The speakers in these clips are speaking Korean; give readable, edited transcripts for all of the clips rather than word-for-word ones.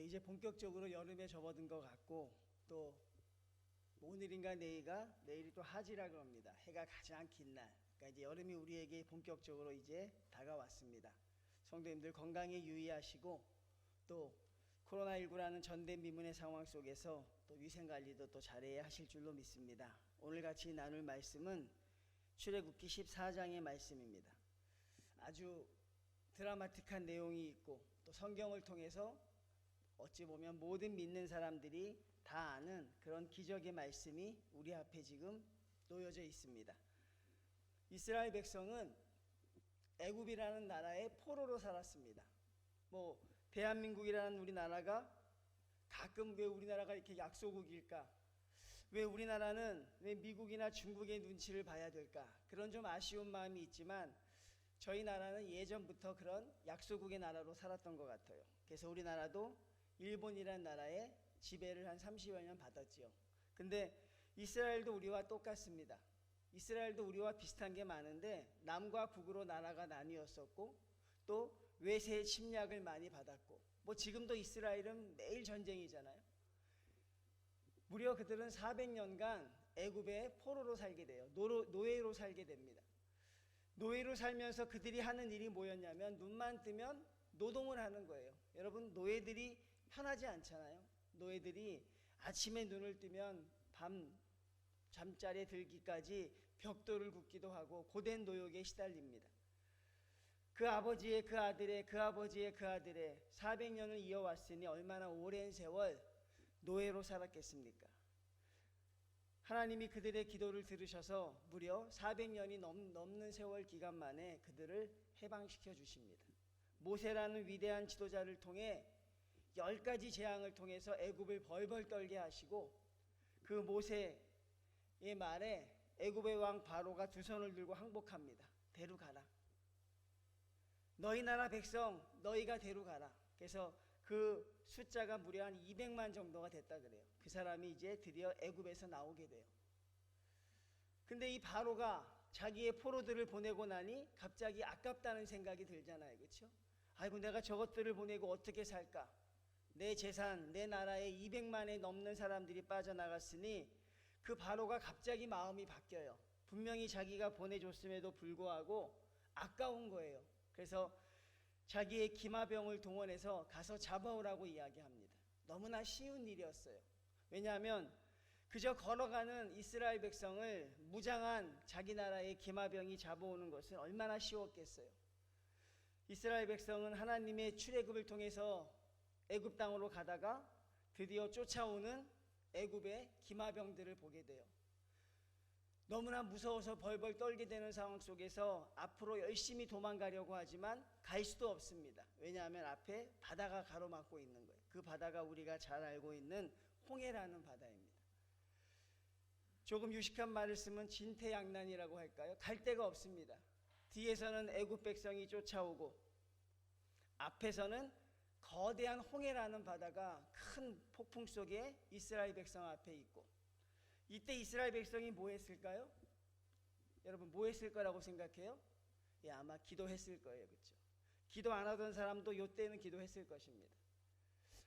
이제 본격적으로 여름에 접어든 것 같고, 또 오늘인가 내일이 또 하지라 그럽니다. 해가 가장 긴 날. 그러니까 이제 여름이 우리에게 본격적으로 이제 다가왔습니다. 성도님들 건강에 유의하시고, 또 코로나19라는 전대미문의 상황 속에서 또 위생관리도 또 잘해야 하실 줄로 믿습니다. 오늘 같이 나눌 말씀은 출애굽기 14장의 말씀입니다. 아주 드라마틱한 내용이 있고, 또 성경을 통해서 어찌 보면 모든 믿는 사람들이 다 아는 그런 기적의 말씀이 우리 앞에 지금 놓여져 있습니다. 이스라엘 백성은 애굽이라는 나라의 포로로 살았습니다. 대한민국이라는 우리나라가 가끔 왜 우리나라가 이렇게 약소국일까? 왜 우리나라는 왜 미국이나 중국의 눈치를 봐야 될까? 그런 좀 아쉬운 마음이 있지만 저희 나라는 예전부터 그런 약소국의 나라로 살았던 것 같아요. 그래서 우리나라도 일본이라는 나라의 지배를 한 30여 년 받았지요. 근데 이스라엘도 우리와 똑같습니다. 이스라엘도 우리와 비슷한 게 많은데 남과 북으로 나라가 나뉘었었고, 또 외세의 침략을 많이 받았고, 지금도 이스라엘은 매일 전쟁이잖아요. 무려 그들은 400년간 애굽의 포로로 살게 돼요. 노예로 살게 됩니다. 노예로 살면서 그들이 하는 일이 뭐였냐면 눈만 뜨면 노동을 하는 거예요. 여러분, 노예들이 편하지 않잖아요. 노예들이 아침에 눈을 뜨면 밤 잠자리에 들기까지 벽돌을 굽기도 하고 고된 노역에 시달립니다. 그 아버지의 그 아들의 그 아버지의 그 아들의 400년을 이어왔으니 얼마나 오랜 세월 노예로 살았겠습니까? 하나님이 그들의 기도를 들으셔서 무려 400년이 넘는 세월 기간 만에 그들을 해방시켜 주십니다. 모세라는 위대한 지도자를 통해 10가지 재앙을 통해서 애굽을 벌벌 떨게 하시고, 그 모세의 말에 애굽의 왕 바로가 두 손을 들고 항복합니다. 데려가라. 너희 나라 백성 너희가 데려가라. 그래서 그 숫자가 무려 한 200만 정도가 됐다 그래요. 그 사람이 이제 드디어 애굽에서 나오게 돼요. 근데 이 바로가 자기의 포로들을 보내고 나니 갑자기 아깝다는 생각이 들잖아요. 그렇죠? 아이고, 내가 저것들을 보내고 어떻게 살까? 내 재산, 내 나라에 200만에 넘는 사람들이 빠져나갔으니 그 바로가 갑자기 마음이 바뀌어요. 분명히 자기가 보내줬음에도 불구하고 아까운 거예요. 그래서 자기의 기마병을 동원해서 가서 잡아오라고 이야기합니다. 너무나 쉬운 일이었어요. 왜냐하면 그저 걸어가는 이스라엘 백성을 무장한 자기 나라의 기마병이 잡아오는 것은 얼마나 쉬웠겠어요. 이스라엘 백성은 하나님의 출애굽을 통해서 애굽 땅으로 가다가 드디어 쫓아오는 애굽의 기마병들을 보게 돼요. 너무나 무서워서 벌벌 떨게 되는 상황 속에서 앞으로 열심히 도망가려고 하지만 갈 수도 없습니다. 왜냐하면 앞에 바다가 가로막고 있는 거예요. 그 바다가 우리가 잘 알고 있는 홍해라는 바다입니다. 조금 유식한 말을 쓰면 진퇴양난이라고 할까요? 갈 데가 없습니다. 뒤에서는 애굽 백성이 쫓아오고 앞에서는 거대한 홍해라는 바다가 큰 폭풍 속에 이스라엘 백성 앞에 있고, 이때 이스라엘 백성이 뭐 했을까요? 여러분, 뭐 했을 거라고 생각해요? 아마 기도했을 거예요. 그렇죠? 기도 안 하던 사람도 이때는 기도했을 것입니다.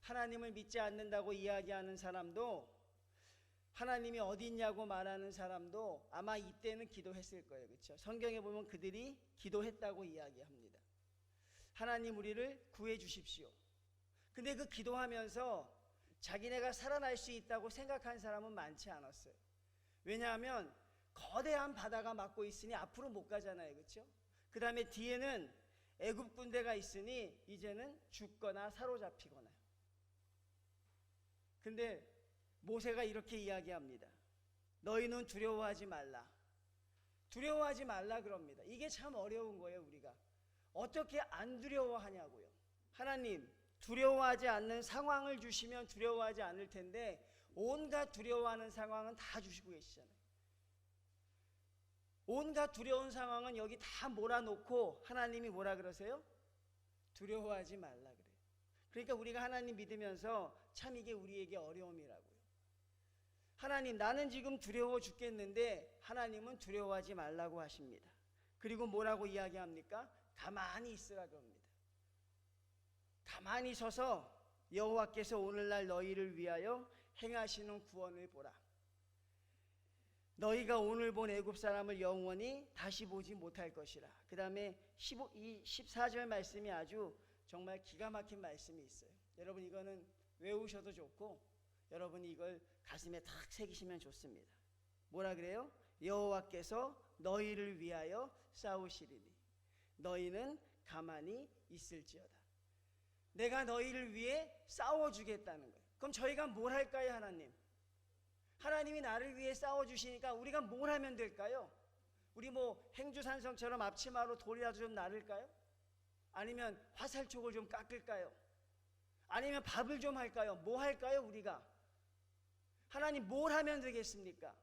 하나님을 믿지 않는다고 이야기하는 사람도, 하나님이 어디 있냐고 말하는 사람도 아마 이때는 기도했을 거예요. 그렇죠? 성경에 보면 그들이 기도했다고 이야기합니다. 하나님, 우리를 구해 주십시오. 근데 그 기도하면서 자기네가 살아날 수 있다고 생각한 사람은 많지 않았어요. 왜냐하면 거대한 바다가 막고 있으니 앞으로 못 가잖아요. 그렇죠? 그 다음에 뒤에는 애굽 군대가 있으니 이제는 죽거나 사로잡히거나요. 근데 모세가 이렇게 이야기합니다. 너희는 두려워하지 말라. 두려워하지 말라 그럽니다. 이게 참 어려운 거예요. 우리가 어떻게 안 두려워하냐고요. 하나님, 두려워하지 않는 상황을 주시면 두려워하지 않을 텐데 온갖 두려워하는 상황은 다 주시고 계시잖아요. 온갖 두려운 상황은 여기 다 몰아놓고 하나님이 뭐라 그러세요? 두려워하지 말라 그래요. 그러니까 우리가 하나님 믿으면서 참 이게 우리에게 어려움이라고요. 하나님, 나는 지금 두려워 죽겠는데 하나님은 두려워하지 말라고 하십니다. 그리고 뭐라고 이야기합니까? 가만히 있으라 그럽니다. 가만히 서서 여호와께서 오늘날 너희를 위하여 행하시는 구원을 보라. 너희가 오늘 본 애굽 사람을 영원히 다시 보지 못할 것이라. 그 다음에 14절 말씀이 아주 정말 기가 막힌 말씀이 있어요. 여러분 이거는 외우셔도 좋고 여러분이 이걸 가슴에 탁 새기시면 좋습니다. 뭐라 그래요? 여호와께서 너희를 위하여 싸우시리니 너희는 가만히 있을지어다. 내가 너희를 위해 싸워주겠다는 거예요. 그럼 저희가 뭘 할까요? 하나님이 나를 위해 싸워주시니까 우리가 뭘 하면 될까요? 우리 뭐 행주산성처럼 앞치마로 돌이라도 좀 나를까요? 아니면 화살촉을 좀 깎을까요? 아니면 밥을 좀 할까요? 뭐 할까요 우리가? 하나님 뭘 하면 되겠습니까?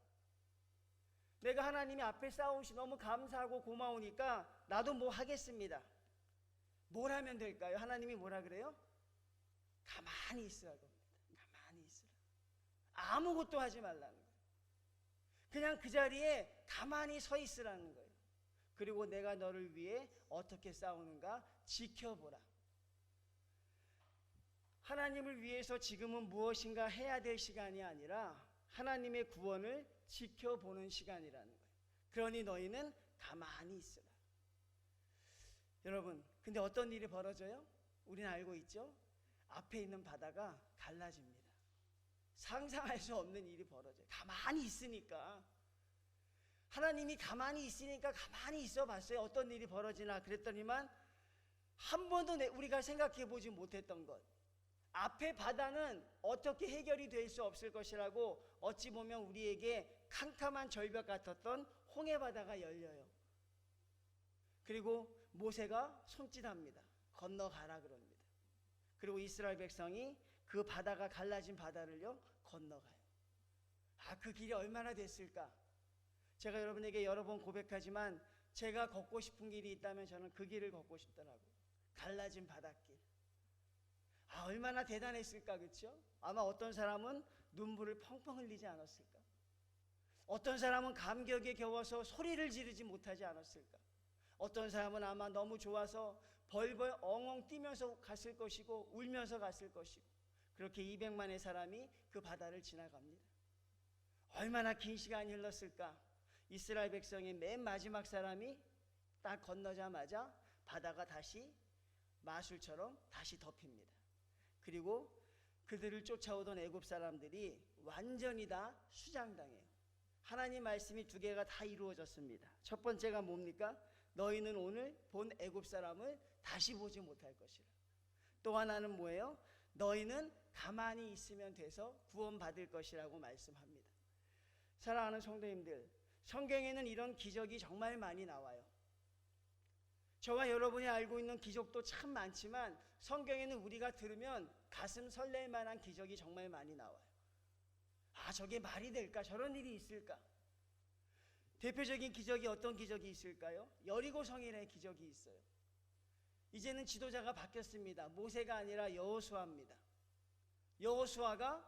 내가 하나님이 앞에 싸우시 너무 감사하고 고마우니까 나도 뭐 하겠습니다. 뭘 하면 될까요? 하나님이 뭐라 그래요? 가만히 있으라고 합니다. 가만히 있으라. 아무것도 하지 말라는 거예요. 그냥 그 자리에 가만히 서 있으라는 거예요. 그리고 내가 너를 위해 어떻게 싸우는가 지켜보라. 하나님을 위해서 지금은 무엇인가 해야 될 시간이 아니라 하나님의 구원을 지켜보는 시간이라는 거예요. 그러니 너희는 가만히 있으라. 여러분, 근데 어떤 일이 벌어져요? 우리는 알고 있죠? 앞에 있는 바다가 갈라집니다. 상상할 수 없는 일이 벌어져요. 가만히 있으니까. 하나님이 가만히 있으니까 가만히 있어 봤어요. 어떤 일이 벌어지나 그랬더니만 한 번도 우리가 생각해 보지 못했던 것. 앞에 바다는 어떻게 해결이 될 수 없을 것이라고 어찌 보면 우리에게 캄캄한 절벽 같았던 홍해바다가 열려요. 그리고 모세가 손짓합니다. 건너가라 그럽니다. 그리고 이스라엘 백성이 그 바다가 갈라진 바다를요 건너가요. 그 길이 얼마나 됐을까? 제가 여러분에게 여러 번 고백하지만 제가 걷고 싶은 길이 있다면 저는 그 길을 걷고 싶더라고요. 갈라진 바닷길. 얼마나 대단했을까, 그렇죠? 아마 어떤 사람은 눈물을 펑펑 흘리지 않았을까? 어떤 사람은 감격에 겨워서 소리를 지르지 못하지 않았을까? 어떤 사람은 아마 너무 좋아서 벌벌 엉엉 뛰면서 갔을 것이고 울면서 갔을 것이고 그렇게 200만의 사람이 그 바다를 지나갑니다. 얼마나 긴 시간이 흘렀을까? 이스라엘 백성의 맨 마지막 사람이 딱 건너자마자 바다가 다시 마술처럼 다시 덮입니다. 그리고 그들을 쫓아오던 애굽 사람들이 완전히 다 수장당해요. 하나님 말씀이 두 개가 다 이루어졌습니다. 첫 번째가 뭡니까? 너희는 오늘 본 애굽 사람을 다시 보지 못할 것이라. 또 하나는 뭐예요? 너희는 가만히 있으면 돼서 구원받을 것이라고 말씀합니다. 사랑하는 성도님들, 성경에는 이런 기적이 정말 많이 나와요. 저와 여러분이 알고 있는 기적도 참 많지만 성경에는 우리가 들으면 가슴 설렐 만한 기적이 정말 많이 나와요. 저게 말이 될까? 저런 일이 있을까? 대표적인 기적이 어떤 기적이 있을까요? 여리고 성인의 기적이 있어요. 이제는 지도자가 바뀌었습니다. 모세가 아니라 여호수아입니다. 여호수아가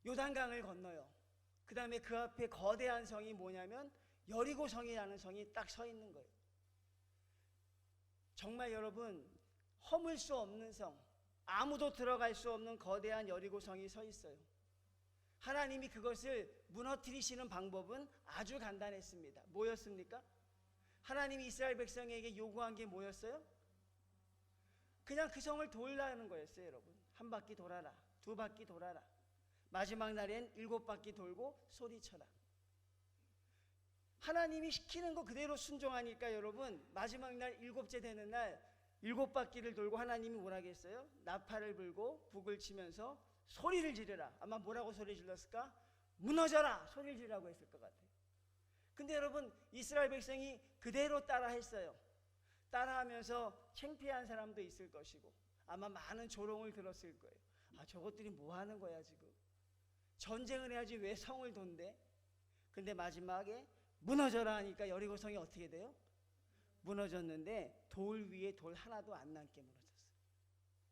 요단강을 건너요. 그 다음에 그 앞에 거대한 성이 뭐냐면 여리고 성이라는 성이 딱 서 있는 거예요. 정말 여러분, 허물 수 없는 성, 아무도 들어갈 수 없는 거대한 여리고 성이 서 있어요. 하나님이 그것을 무너뜨리시는 방법은 아주 간단했습니다. 뭐였습니까? 하나님이 이스라엘 백성에게 요구한 게 뭐였어요? 그냥 그 성을 돌라는 거였어요. 여러분, 한 바퀴 돌아라, 두 바퀴 돌아라, 마지막 날엔 7바퀴 돌고 소리쳐라. 하나님이 시키는 거 그대로 순종하니까 여러분, 마지막 날 7째 되는 날 7바퀴를 돌고 하나님이 뭐라고 했어요? 나팔을 불고 북을 치면서 소리를 지르라. 아마 뭐라고 소리 질렀을까? 무너져라 소리를 지르라고 했을 것 같아요. 근데 여러분, 이스라엘 백성이 그대로 따라 했어요. 따라하면서 창피한 사람도 있을 것이고 아마 많은 조롱을 들었을 거예요. 저것들이 뭐 하는 거야 지금? 전쟁을 해야지 왜 성을 돈대? 근데 마지막에 무너져라 하니까 여리고성이 어떻게 돼요? 무너졌는데 돌 위에 돌 하나도 안 남게 무너졌어요.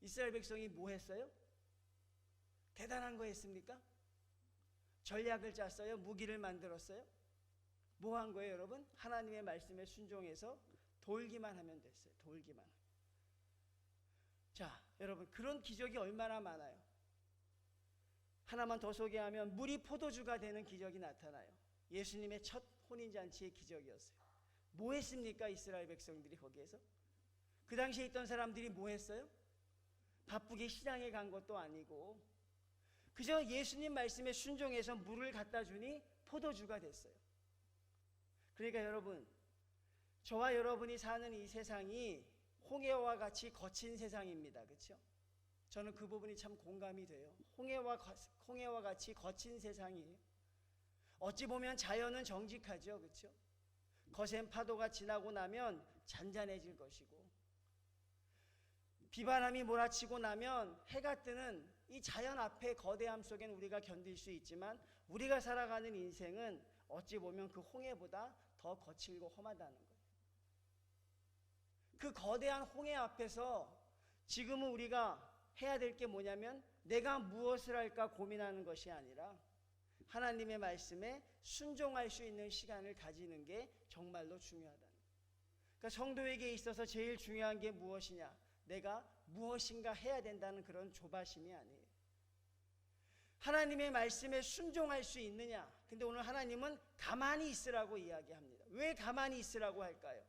이스라엘 백성이 뭐 했어요? 대단한 거 했습니까? 전략을 짰어요? 무기를 만들었어요? 뭐 한 거예요 여러분? 하나님의 말씀에 순종해서 돌기만 하면 됐어요. 돌기만. 자, 여러분, 그런 기적이 얼마나 많아요. 하나만 더 소개하면 물이 포도주가 되는 기적이 나타나요. 예수님의 첫 혼인잔치의 기적이었어요. 뭐 했습니까? 이스라엘 백성들이 거기에서? 그 당시에 있던 사람들이 뭐 했어요? 바쁘게 시장에 간 것도 아니고 그저 예수님 말씀에 순종해서 물을 갖다 주니 포도주가 됐어요. 그러니까 여러분, 저와 여러분이 사는 이 세상이 홍해와 같이 거친 세상입니다. 그렇죠? 저는 그 부분이 참 공감이 돼요. 홍해와 같이 거친 세상이에요. 어찌 보면 자연은 정직하죠. 그렇죠? 거센 파도가 지나고 나면 잔잔해질 것이고 비바람이 몰아치고 나면 해가 뜨는 이 자연 앞의 거대함 속엔 우리가 견딜 수 있지만 우리가 살아가는 인생은 어찌 보면 그 홍해보다 더 거칠고 험하다는 거예요. 그 거대한 홍해 앞에서 지금은 우리가 해야 될 게 뭐냐면 내가 무엇을 할까 고민하는 것이 아니라 하나님의 말씀에 순종할 수 있는 시간을 가지는 게 정말로 중요하다는 거예요. 그러니까 성도에게 있어서 제일 중요한 게 무엇이냐? 내가 무엇인가 해야 된다는 그런 조바심이 아니에요. 하나님의 말씀에 순종할 수 있느냐? 근데 오늘 하나님은 가만히 있으라고 이야기합니다. 왜 가만히 있으라고 할까요?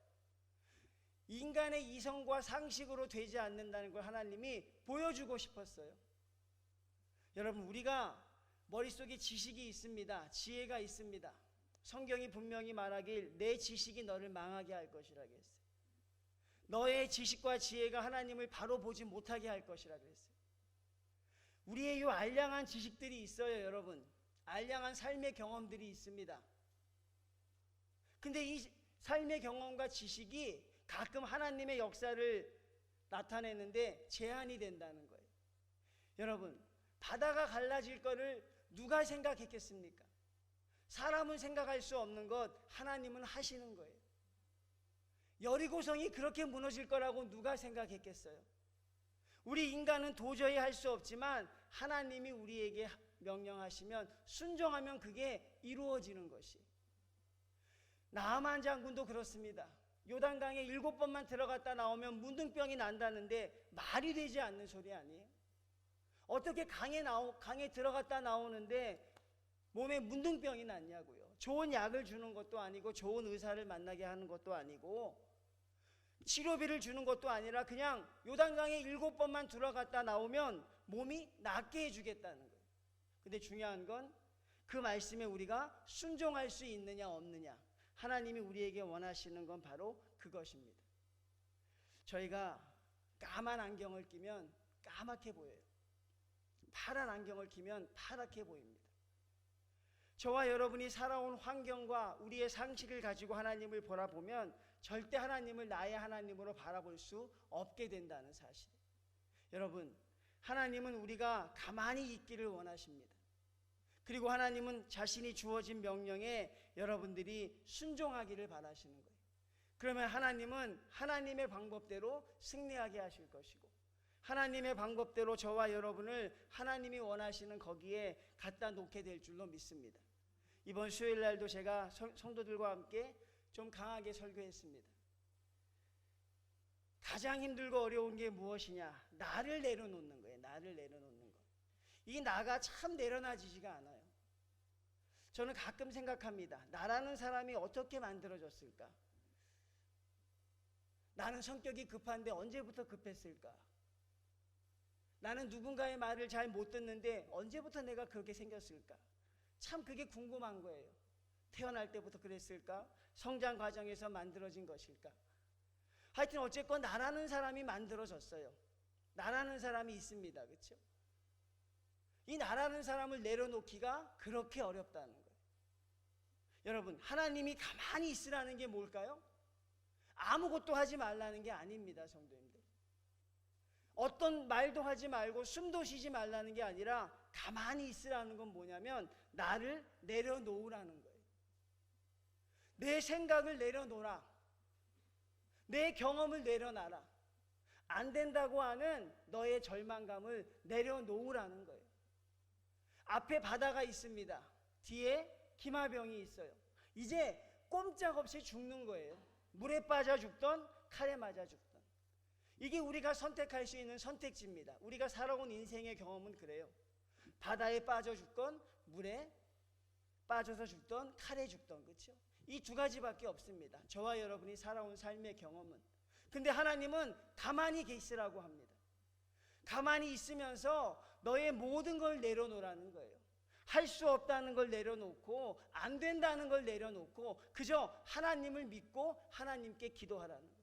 인간의 이성과 상식으로 되지 않는다는 걸 하나님이 보여주고 싶었어요. 여러분, 우리가 머릿속에 지식이 있습니다. 지혜가 있습니다. 성경이 분명히 말하길 내 지식이 너를 망하게 할 것이라고 했어요. 너의 지식과 지혜가 하나님을 바로 보지 못하게 할 것이라고 했어요. 우리의 이 알량한 지식들이 있어요. 여러분, 알량한 삶의 경험들이 있습니다. 근데 이 삶의 경험과 지식이 가끔 하나님의 역사를 나타내는데 제한이 된다는 거예요. 여러분, 바다가 갈라질 거를 누가 생각했겠습니까? 사람은 생각할 수 없는 것 하나님은 하시는 거예요. 여리고성이 그렇게 무너질 거라고 누가 생각했겠어요? 우리 인간은 도저히 할 수 없지만 하나님이 우리에게 명령하시면 순종하면 그게 이루어지는 것이. 나아만 장군도 그렇습니다. 요단강에 7번만 들어갔다 나오면 문둥병이 난다는데 말이 되지 않는 소리 아니에요? 어떻게 강에 들어갔다 나오는데 몸에 문둥병이 났냐고요. 좋은 약을 주는 것도 아니고 좋은 의사를 만나게 하는 것도 아니고 치료비를 주는 것도 아니라 그냥 요단강에 7번만 들어갔다 나오면 몸이 낫게 해주겠다는 거예요. 근데 중요한 건 그 말씀에 우리가 순종할 수 있느냐 없느냐, 하나님이 우리에게 원하시는 건 바로 그것입니다. 저희가 까만 안경을 끼면 까맣게 보여요. 파란 안경을 끼면 파랗게 보입니다. 저와 여러분이 살아온 환경과 우리의 상식을 가지고 하나님을 바라보면 절대 하나님을 나의 하나님으로 바라볼 수 없게 된다는 사실. 여러분, 하나님은 우리가 가만히 있기를 원하십니다. 그리고 하나님은 자신이 주어진 명령에 여러분들이 순종하기를 바라시는 거예요. 그러면 하나님은 하나님의 방법대로 승리하게 하실 것이고 하나님의 방법대로 저와 여러분을 하나님이 원하시는 거기에 갖다 놓게 될 줄로 믿습니다. 이번 수요일 날도 제가 성도들과 함께 좀 강하게 설교했습니다. 가장 힘들고 어려운 게 무엇이냐? 나를 내려놓는 거예요. 나를 내려놓는 거. 이 나가 참 내려놔지지가 않아요. 저는 가끔 생각합니다. 나라는 사람이 어떻게 만들어졌을까? 나는 성격이 급한데 언제부터 급했을까? 나는 누군가의 말을 잘 못 듣는데 언제부터 내가 그렇게 생겼을까? 참 그게 궁금한 거예요. 태어날 때부터 그랬을까? 성장 과정에서 만들어진 것일까? 하여튼 어쨌건 나라는 사람이 만들어졌어요. 나라는 사람이 있습니다. 그렇죠? 이 나라는 사람을 내려놓기가 그렇게 어렵다는 거예요. 여러분, 하나님이 가만히 있으라는 게 뭘까요? 아무것도 하지 말라는 게 아닙니다, 성도님들. 어떤 말도 하지 말고 숨도 쉬지 말라는 게 아니라 가만히 있으라는 건 뭐냐면 나를 내려놓으라는 거예요. 내 생각을 내려놓으라. 내 경험을 내려놔라. 안 된다고 하는 너의 절망감을 내려놓으라는 거예요. 앞에 바다가 있습니다. 뒤에 기마병이 있어요. 이제 꼼짝없이 죽는 거예요. 물에 빠져 죽던 칼에 맞아 죽던. 이게 우리가 선택할 수 있는 선택지입니다. 우리가 살아온 인생의 경험은 그래요. 바다에 빠져 죽건 물에 빠져서 죽던 칼에 죽던, 그렇죠? 이 두 가지밖에 없습니다. 저와 여러분이 살아온 삶의 경험은. 근데 하나님은 가만히 계시라고 합니다. 가만히 있으면서 너의 모든 걸 내려놓으라는 거예요. 할 수 없다는 걸 내려놓고 안 된다는 걸 내려놓고 그저 하나님을 믿고 하나님께 기도하라는 거예요.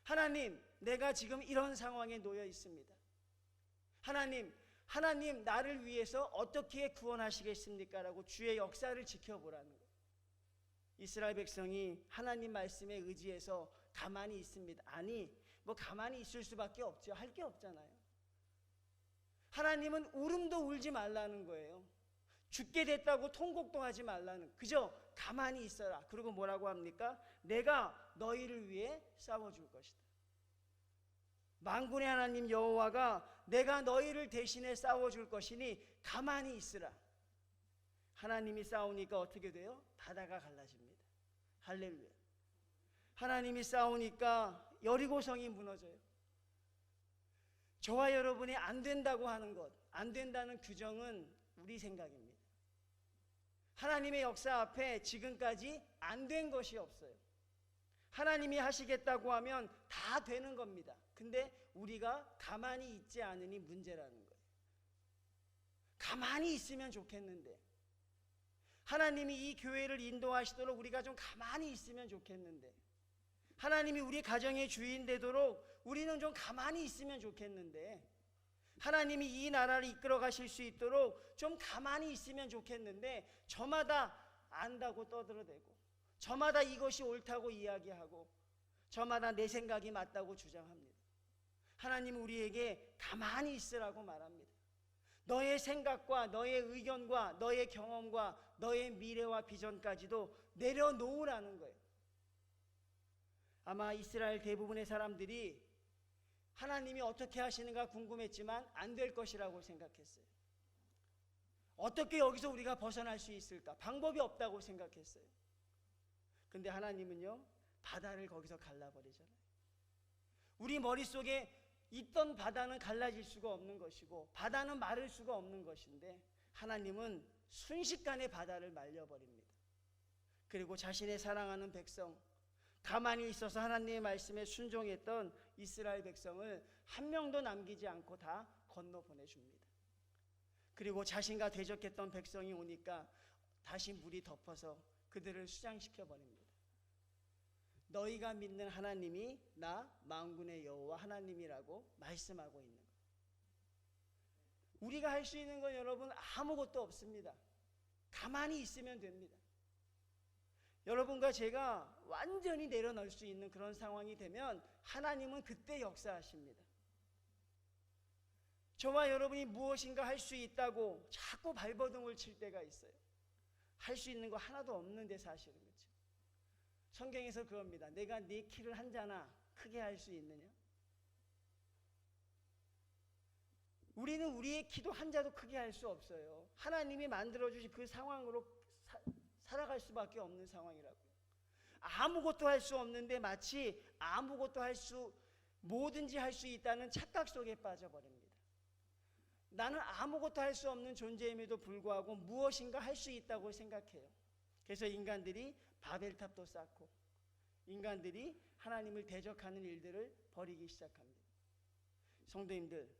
하나님, 내가 지금 이런 상황에 놓여 있습니다. 하나님 나를 위해서 어떻게 구원하시겠습니까? 라고 주의 역사를 지켜보라는 거예요. 이스라엘 백성이 하나님 말씀에 의지해서 가만히 있습니다. 아니, 뭐 가만히 있을 수밖에 없죠. 할 게 없잖아요. 하나님은 울음도 울지 말라는 거예요. 죽게 됐다고 통곡도 하지 말라는, 그저 가만히 있어라. 그리고 뭐라고 합니까? 내가 너희를 위해 싸워줄 것이다. 만군의 하나님 여호와가 내가 너희를 대신해 싸워줄 것이니 가만히 있으라. 하나님이 싸우니까 어떻게 돼요? 바다가 갈라집니다. 할렐루야. 하나님이 싸우니까 여리고성이 무너져요. 저와 여러분이 안 된다고 하는 것, 안 된다는 규정은 우리 생각입니다. 하나님의 역사 앞에 지금까지 안 된 것이 없어요. 하나님이 하시겠다고 하면 다 되는 겁니다. 근데 우리가 가만히 있지 않으니 문제라는 거예요. 가만히 있으면 좋겠는데, 하나님이 이 교회를 인도하시도록 우리가 좀 가만히 있으면 좋겠는데, 하나님이 우리 가정의 주인 되도록 우리는 좀 가만히 있으면 좋겠는데, 하나님이 이 나라를 이끌어 가실 수 있도록 좀 가만히 있으면 좋겠는데, 저마다 안다고 떠들어대고, 저마다 이것이 옳다고 이야기하고, 저마다 내 생각이 맞다고 주장합니다. 하나님은 우리에게 가만히 있으라고 말합니다. 너의 생각과 너의 의견과 너의 경험과 너의 미래와 비전까지도 내려놓으라는 거예요. 아마 이스라엘 대부분의 사람들이 하나님이 어떻게 하시는가 궁금했지만 안 될 것이라고 생각했어요. 어떻게 여기서 우리가 벗어날 수 있을까? 방법이 없다고 생각했어요. 근데 하나님은요, 바다를 거기서 갈라버리잖아요. 우리 머릿속에 있던 바다는 갈라질 수가 없는 것이고 바다는 마를 수가 없는 것인데, 하나님은 순식간에 바다를 말려버립니다. 그리고 자신의 사랑하는 백성, 가만히 있어서 하나님의 말씀에 순종했던 이스라엘 백성을 한 명도 남기지 않고 다 건너 보내줍니다. 그리고 자신과 대적했던 백성이 오니까 다시 물이 덮어서 그들을 수장시켜 버립니다. 너희가 믿는 하나님이 나 만군의 여호와 하나님이라고 말씀하고 있는 거예요. 우리가 할 수 있는 건 여러분 아무것도 없습니다. 가만히 있으면 됩니다. 여러분과 제가 완전히 내려놓을 수 있는 그런 상황이 되면 하나님은 그때 역사하십니다. 저와 여러분이 무엇인가 할 수 있다고 자꾸 발버둥을 칠 때가 있어요. 할 수 있는 거 하나도 없는데 사실은, 그렇죠? 성경에서 그럽니다. 내가 네 키를 한 자나 크게 할 수 있느냐? 우리는 우리의 키도 한 자도 크게 할 수 없어요. 하나님이 만들어주신 그 상황으로 살아갈 수밖에 없는 상황이라고요. 아무것도 할 수 없는데 마치 아무것도 뭐든지 할 수 있다는 착각 속에 빠져버립니다. 나는 아무것도 할 수 없는 존재임에도 불구하고 무엇인가 할 수 있다고 생각해요. 그래서 인간들이 바벨탑도 쌓고 인간들이 하나님을 대적하는 일들을 벌이기 시작합니다. 성도님들,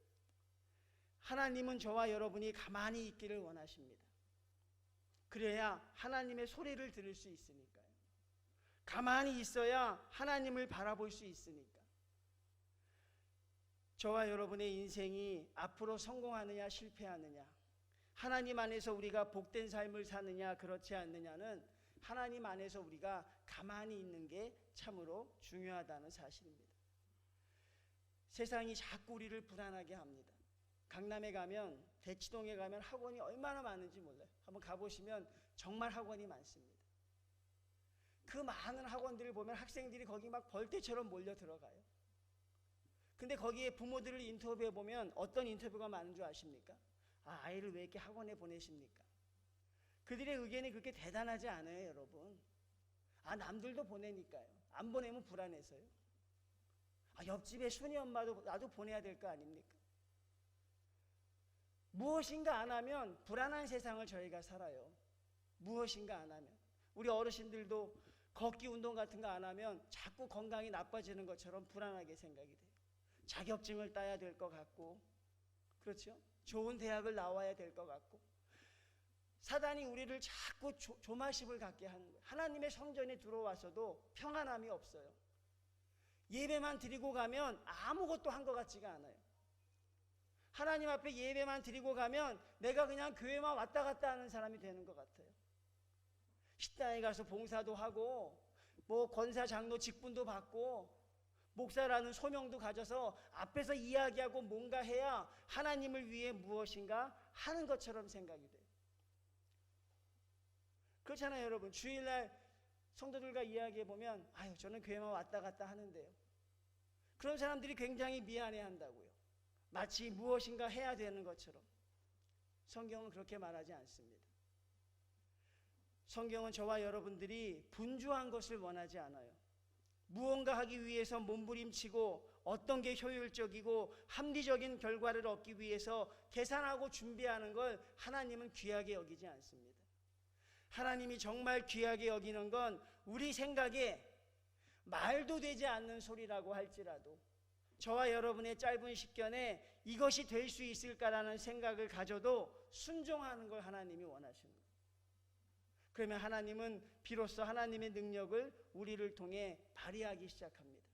하나님은 저와 여러분이 가만히 있기를 원하십니다. 그래야 하나님의 소리를 들을 수 있으니까요. 가만히 있어야 하나님을 바라볼 수 있으니까. 저와 여러분의 인생이 앞으로 성공하느냐 실패하느냐, 하나님 안에서 우리가 복된 삶을 사느냐 그렇지 않느냐는 하나님 안에서 우리가 가만히 있는 게 참으로 중요하다는 사실입니다. 세상이 자꾸 우리를 불안하게 합니다. 강남에 가면, 대치동에 가면 학원이 얼마나 많은지 몰라요. 한번 가보시면 정말 학원이 많습니다. 그 많은 학원들을 보면 학생들이 거기 막 벌떼처럼 몰려 들어가요. 근데 거기에 부모들을 인터뷰해 보면 어떤 인터뷰가 많은 줄 아십니까? 아이를 왜 이렇게 학원에 보내십니까? 그들의 의견이 그렇게 대단하지 않아요, 여러분. 남들도 보내니까요. 안 보내면 불안해서요. 옆집에 순이 엄마도 나도 보내야 될 거 아닙니까? 무엇인가 안 하면 불안한 세상을 저희가 살아요. 무엇인가 안 하면. 우리 어르신들도 걷기 운동 같은 거 안 하면 자꾸 건강이 나빠지는 것처럼 불안하게 생각이 돼요. 자격증을 따야 될 것 같고, 그렇죠? 좋은 대학을 나와야 될 것 같고, 사단이 우리를 자꾸 조마심을 갖게 하는 거예요. 하나님의 성전에 들어와서도 평안함이 없어요. 예배만 드리고 가면 아무것도 한 것 같지가 않아요. 하나님 앞에 예배만 드리고 가면 내가 그냥 교회만 왔다 갔다 하는 사람이 되는 것 같아요. 식당에 가서 봉사도 하고 권사 장로 직분도 받고 목사라는 소명도 가져서 앞에서 이야기하고 뭔가 해야 하나님을 위해 무엇인가 하는 것처럼 생각이 돼요. 그렇잖아요, 여러분. 주일날 성도들과 이야기해보면 저는 교회만 왔다 갔다 하는데요. 그런 사람들이 굉장히 미안해한다고요. 마치 무엇인가 해야 되는 것처럼. 성경은 그렇게 말하지 않습니다. 성경은 저와 여러분들이 분주한 것을 원하지 않아요. 무언가 하기 위해서 몸부림치고 어떤 게 효율적이고 합리적인 결과를 얻기 위해서 계산하고 준비하는 걸 하나님은 귀하게 여기지 않습니다. 하나님이 정말 귀하게 여기는 건 우리 생각에 말도 되지 않는 소리라고 할지라도 저와 여러분의 짧은 식견에 이것이 될 수 있을까라는 생각을 가져도 순종하는 걸 하나님이 원하시는 거예요. 그러면 하나님은 비로소 하나님의 능력을 우리를 통해 발휘하기 시작합니다.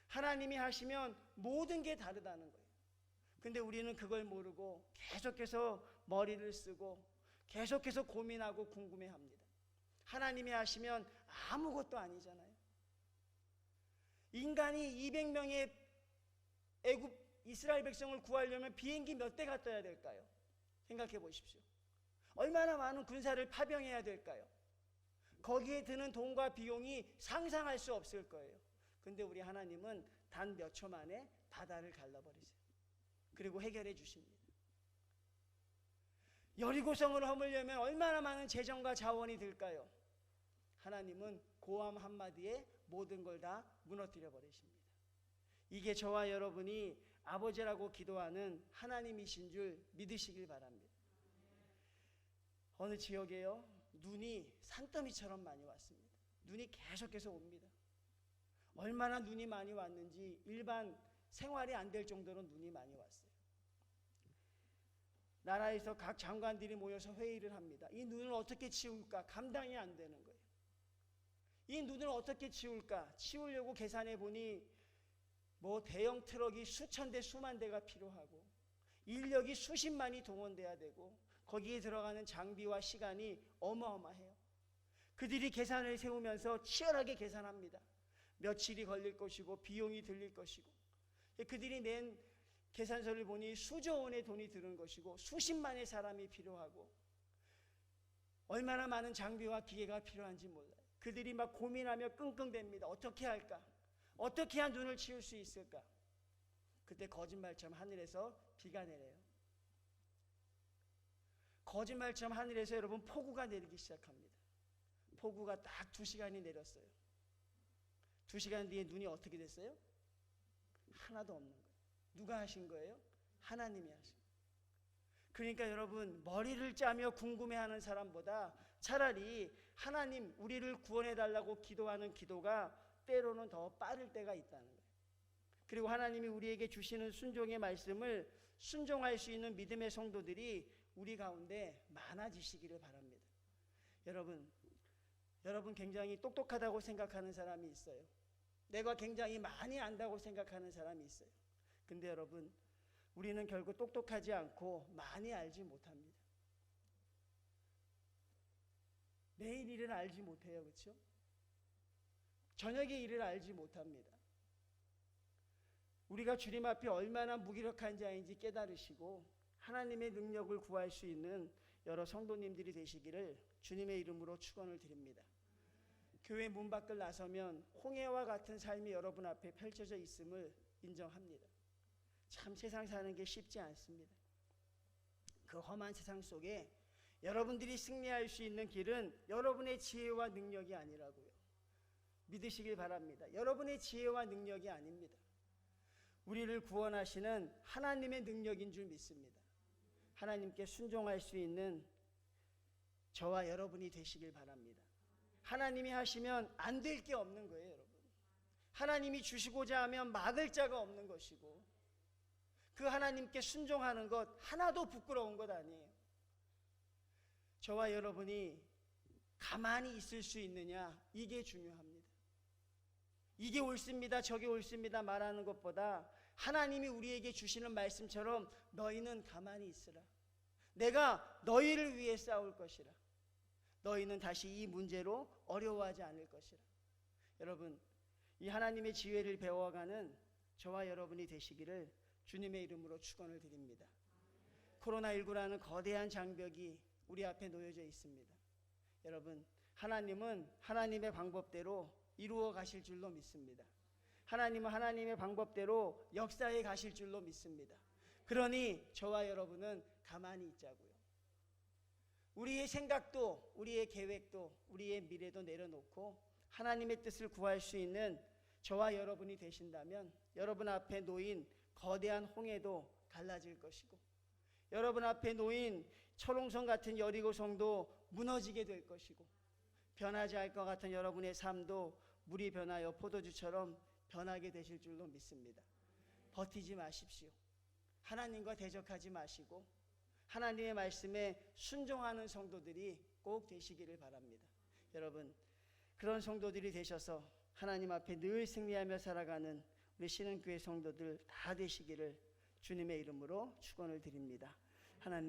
하나님이 하시면 모든 게 다르다는 거예요. 근데 우리는 그걸 모르고 계속해서 머리를 쓰고 계속해서 고민하고 궁금해합니다. 하나님이 하시면 아무것도 아니잖아요. 인간이 200명의 애굽 이스라엘 백성을 구하려면 비행기 몇 대가 떠야 될까요? 생각해 보십시오. 얼마나 많은 군사를 파병해야 될까요? 거기에 드는 돈과 비용이 상상할 수 없을 거예요. 근데 우리 하나님은 단 몇 초 만에 바다를 갈라버리세요. 그리고 해결해 주십니다. 여리고성을 허물려면 얼마나 많은 재정과 자원이 들까요? 하나님은 고함 한마디에 모든 걸 다 무너뜨려 버리십니다. 이게 저와 여러분이 아버지라고 기도하는 하나님이신 줄 믿으시길 바랍니다. 어느 지역에요, 눈이 산더미처럼 많이 왔습니다. 눈이 계속해서 옵니다. 얼마나 눈이 많이 왔는지 일반 생활이 안 될 정도로 눈이 많이 왔어요. 나라에서 각 장관들이 모여서 회의를 합니다. 이 눈을 어떻게 치울까? 감당이 안 되는 거예요. 이 눈을 어떻게 치울까? 치우려고 계산해 보니 대형 트럭이 수천 대 수만 대가 필요하고 인력이 수십만이 동원돼야 되고 거기에 들어가는 장비와 시간이 어마어마해요. 그들이 계산을 세우면서 치열하게 계산합니다. 며칠이 걸릴 것이고 비용이 들릴 것이고 그들이 낸 계산서를 보니 수조 원의 돈이 드는 것이고 수십만의 사람이 필요하고 얼마나 많은 장비와 기계가 필요한지 몰라요. 그들이 막 고민하며 끙끙댑니다. 어떻게 할까? 어떻게 해야 눈을 치울 수 있을까? 그때 거짓말처럼 하늘에서 비가 내려요. 거짓말처럼 하늘에서 여러분 폭우가 내리기 시작합니다. 폭우가 딱 2시간이 내렸어요. 2시간 뒤에 눈이 어떻게 됐어요? 하나도 없는 거예요. 누가 하신 거예요? 하나님이 하신 거예요. 그러니까 여러분 머리를 짜며 궁금해하는 사람보다 차라리 하나님 우리를 구원해달라고 기도하는 기도가 때로는 더 빠를 때가 있다는 거예요. 그리고 하나님이 우리에게 주시는 순종의 말씀을 순종할 수 있는 믿음의 성도들이 우리 가운데 많아지시기를 바랍니다. 여러분 굉장히 똑똑하다고 생각하는 사람이 있어요. 내가 굉장히 많이 안다고 생각하는 사람이 있어요. 근데 여러분 우리는 결국 똑똑하지 않고 많이 알지 못합니다. 내일 일을 알지 못해요. 그렇죠? 저녁의 일을 알지 못합니다. 우리가 주님 앞에 얼마나 무기력한 자인지 깨달으시고 하나님의 능력을 구할 수 있는 여러 성도님들이 되시기를 주님의 이름으로 축원을 드립니다. 교회 문 밖을 나서면 홍해와 같은 삶이 여러분 앞에 펼쳐져 있음을 인정합니다. 참 세상 사는 게 쉽지 않습니다. 그 험한 세상 속에 여러분들이 승리할 수 있는 길은 여러분의 지혜와 능력이 아니라고요. 믿으시길 바랍니다. 여러분의 지혜와 능력이 아닙니다. 우리를 구원하시는 하나님의 능력인 줄 믿습니다. 하나님께 순종할 수 있는 저와 여러분이 되시길 바랍니다. 하나님이 하시면 안 될 게 없는 거예요, 여러분. 하나님이 주시고자 하면 막을 자가 없는 것이고, 그 하나님께 순종하는 것 하나도 부끄러운 것 아니에요. 저와 여러분이 가만히 있을 수 있느냐, 이게 중요합니다. 이게 옳습니다, 저게 옳습니다 말하는 것보다 하나님이 우리에게 주시는 말씀처럼 너희는 가만히 있으라. 내가 너희를 위해 싸울 것이라. 너희는 다시 이 문제로 어려워하지 않을 것이라. 여러분, 이 하나님의 지혜를 배워가는 저와 여러분이 되시기를 주님의 이름으로 축원을 드립니다. 코로나19라는 거대한 장벽이 우리 앞에 놓여져 있습니다. 여러분, 하나님은 하나님의 방법대로 이루어 가실 줄로 믿습니다. 하나님은 하나님의 방법대로 역사에 가실 줄로 믿습니다. 그러니 저와 여러분은 가만히 있자고요. 우리의 생각도, 우리의 계획도, 우리의 미래도 내려놓고 하나님의 뜻을 구할 수 있는 저와 여러분이 되신다면 여러분 앞에 놓인 거대한 홍해도 갈라질 것이고, 여러분 앞에 놓인 철옹성 같은 여리고성도 무너지게 될 것이고, 변하지 않을 것 같은 여러분의 삶도 물이 변하여 포도주처럼 변하게 되실 줄로 믿습니다. 버티지 마십시오. 하나님과 대적하지 마시고 하나님의 말씀에 순종하는 성도들이 꼭 되시기를 바랍니다. 여러분, 그런 성도들이 되셔서 하나님 앞에 늘 승리하며 살아가는 우리 신흥교회 성도들 다 되시기를 주님의 이름으로 축원을 드립니다. 하나님